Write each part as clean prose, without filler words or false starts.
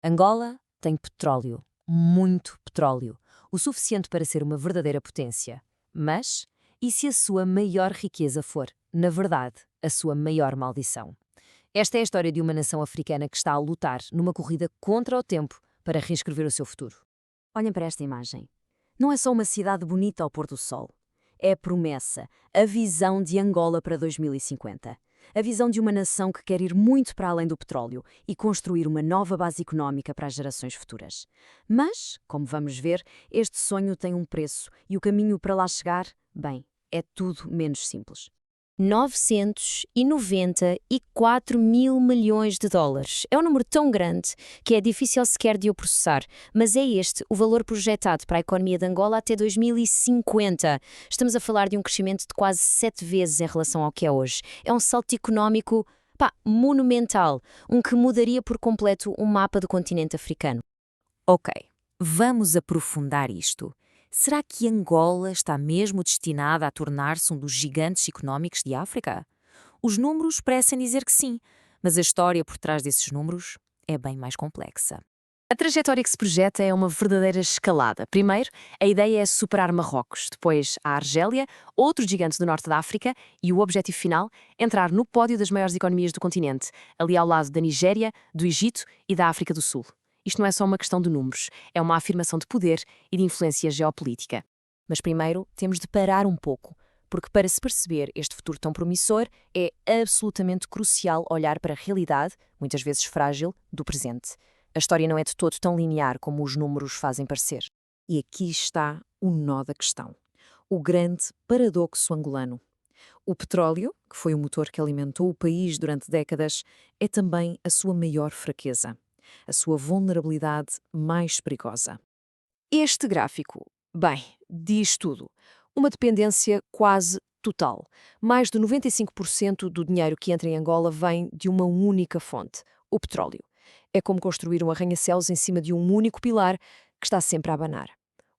Angola tem petróleo, muito petróleo, o suficiente para ser uma verdadeira potência. Mas, e se a sua maior riqueza for, na verdade, a sua maior maldição? Esta é a história de uma nação africana que está a lutar numa corrida contra o tempo para reescrever o seu futuro. Olhem para esta imagem. Não é só uma cidade bonita ao pôr do sol. É a promessa, a visão de Angola para 2050. A visão de uma nação que quer ir muito para além do petróleo e construir uma nova base económica para as gerações futuras. Mas, como vamos ver, este sonho tem um preço e o caminho para lá chegar, bem, é tudo menos simples. 994 mil milhões de dólares. É um número tão grande que é difícil sequer de o processar, mas é este o valor projetado para a economia de Angola até 2050. Estamos a falar de um crescimento de quase 7 vezes em relação ao que é hoje. É um salto económico, monumental, um que mudaria por completo o mapa do continente africano. Ok, vamos aprofundar isto. Será que Angola está mesmo destinada a tornar-se um dos gigantes económicos de África? Os números parecem dizer que sim, mas a história por trás desses números é bem mais complexa. A trajetória que se projeta é uma verdadeira escalada. Primeiro, a ideia é superar Marrocos, depois a Argélia, outro gigante do norte da África, e o objetivo final, entrar no pódio das maiores economias do continente, ali ao lado da Nigéria, do Egito e da África do Sul. Isto não é só uma questão de números, é uma afirmação de poder e de influência geopolítica. Mas primeiro temos de parar um pouco, porque para se perceber este futuro tão promissor, é absolutamente crucial olhar para a realidade, muitas vezes frágil, do presente. A história não é de todo tão linear como os números fazem parecer. E aqui está o nó da questão. O grande paradoxo angolano. O petróleo, que foi o motor que alimentou o país durante décadas, é também a sua maior fraqueza, a sua vulnerabilidade mais perigosa. Este gráfico, diz tudo. Uma dependência quase total. Mais de 95% do dinheiro que entra em Angola vem de uma única fonte, o petróleo. É como construir um arranha-céus em cima de um único pilar que está sempre a abanar.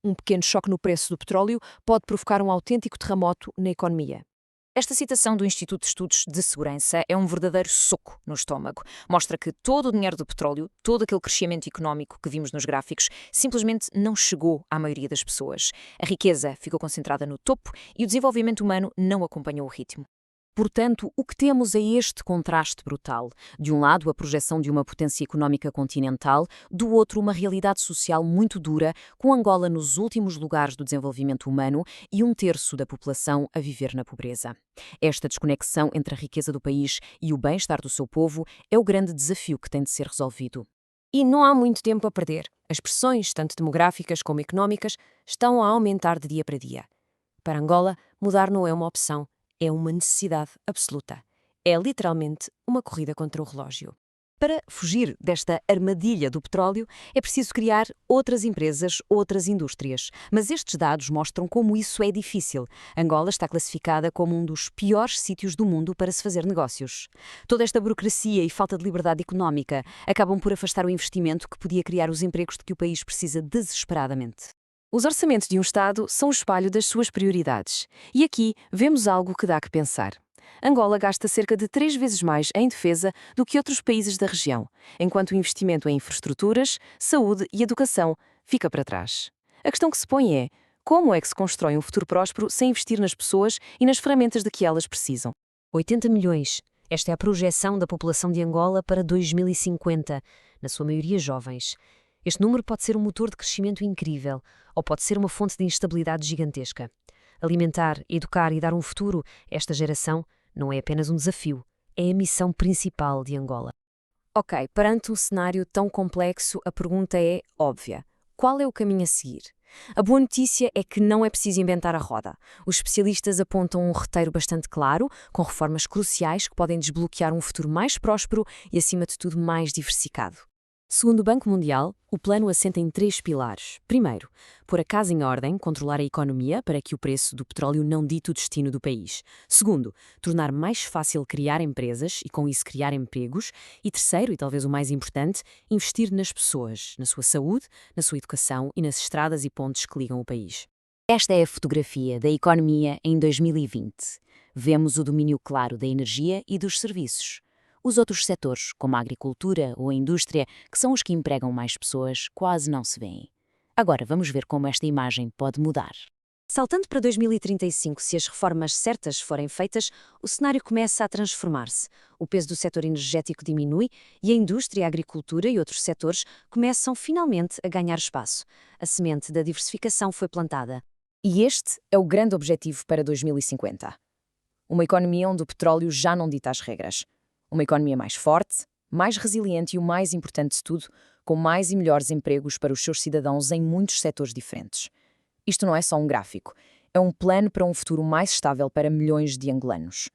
Um pequeno choque no preço do petróleo pode provocar um autêntico terremoto na economia. Esta citação do Instituto de Estudos de Segurança é um verdadeiro soco no estômago. Mostra que todo o dinheiro do petróleo, todo aquele crescimento económico que vimos nos gráficos, simplesmente não chegou à maioria das pessoas. A riqueza ficou concentrada no topo e o desenvolvimento humano não acompanhou o ritmo. Portanto, o que temos é este contraste brutal. De um lado, a projeção de uma potência económica continental, do outro, uma realidade social muito dura, com Angola nos últimos lugares do desenvolvimento humano e 1/3 da população a viver na pobreza. Esta desconexão entre a riqueza do país e o bem-estar do seu povo é o grande desafio que tem de ser resolvido. E não há muito tempo a perder. As pressões, tanto demográficas como económicas, estão a aumentar de dia para dia. Para Angola, mudar não é uma opção. É uma necessidade absoluta. É literalmente uma corrida contra o relógio. Para fugir desta armadilha do petróleo, é preciso criar outras empresas, outras indústrias. Mas estes dados mostram como isso é difícil. Angola está classificada como um dos piores sítios do mundo para se fazer negócios. Toda esta burocracia e falta de liberdade económica acabam por afastar o investimento que podia criar os empregos de que o país precisa desesperadamente. Os orçamentos de um Estado são o espelho das suas prioridades. E aqui vemos algo que dá que pensar. Angola gasta cerca de 3 vezes mais em defesa do que outros países da região, enquanto o investimento em infraestruturas, saúde e educação fica para trás. A questão que se põe é: como é que se constrói um futuro próspero sem investir nas pessoas e nas ferramentas de que elas precisam? 80 milhões. Esta é a projeção da população de Angola para 2050, na sua maioria jovens. Este número pode ser um motor de crescimento incrível, ou pode ser uma fonte de instabilidade gigantesca. Alimentar, educar e dar um futuro a esta geração não é apenas um desafio, é a missão principal de Angola. Ok, perante um cenário tão complexo, a pergunta é óbvia. Qual é o caminho a seguir? A boa notícia é que não é preciso inventar a roda. Os especialistas apontam um roteiro bastante claro, com reformas cruciais que podem desbloquear um futuro mais próspero e, acima de tudo, mais diversificado. Segundo o Banco Mundial, o plano assenta em 3 pilares. Primeiro, pôr a casa em ordem, controlar a economia para que o preço do petróleo não dite o destino do país. Segundo, tornar mais fácil criar empresas e, com isso, criar empregos. E terceiro, e talvez o mais importante, investir nas pessoas, na sua saúde, na sua educação e nas estradas e pontes que ligam o país. Esta é a fotografia da economia em 2020. Vemos o domínio claro da energia e dos serviços. Os outros setores, como a agricultura ou a indústria, que são os que empregam mais pessoas, quase não se veem. Agora vamos ver como esta imagem pode mudar. Saltando para 2035, se as reformas certas forem feitas, o cenário começa a transformar-se. O peso do setor energético diminui e a indústria, a agricultura e outros setores começam finalmente a ganhar espaço. A semente da diversificação foi plantada. E este é o grande objetivo para 2050. Uma economia onde o petróleo já não dita as regras. Uma economia mais forte, mais resiliente e, o mais importante de tudo, com mais e melhores empregos para os seus cidadãos em muitos setores diferentes. Isto não é só um gráfico, é um plano para um futuro mais estável para milhões de angolanos.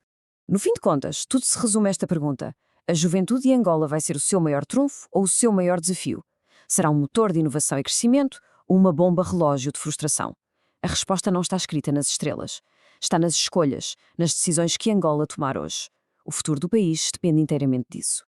No fim de contas, tudo se resume a esta pergunta. A juventude de Angola vai ser o seu maior trunfo ou o seu maior desafio? Será um motor de inovação e crescimento ou uma bomba relógio de frustração? A resposta não está escrita nas estrelas. Está nas escolhas, nas decisões que Angola tomar hoje. O futuro do país depende inteiramente disso.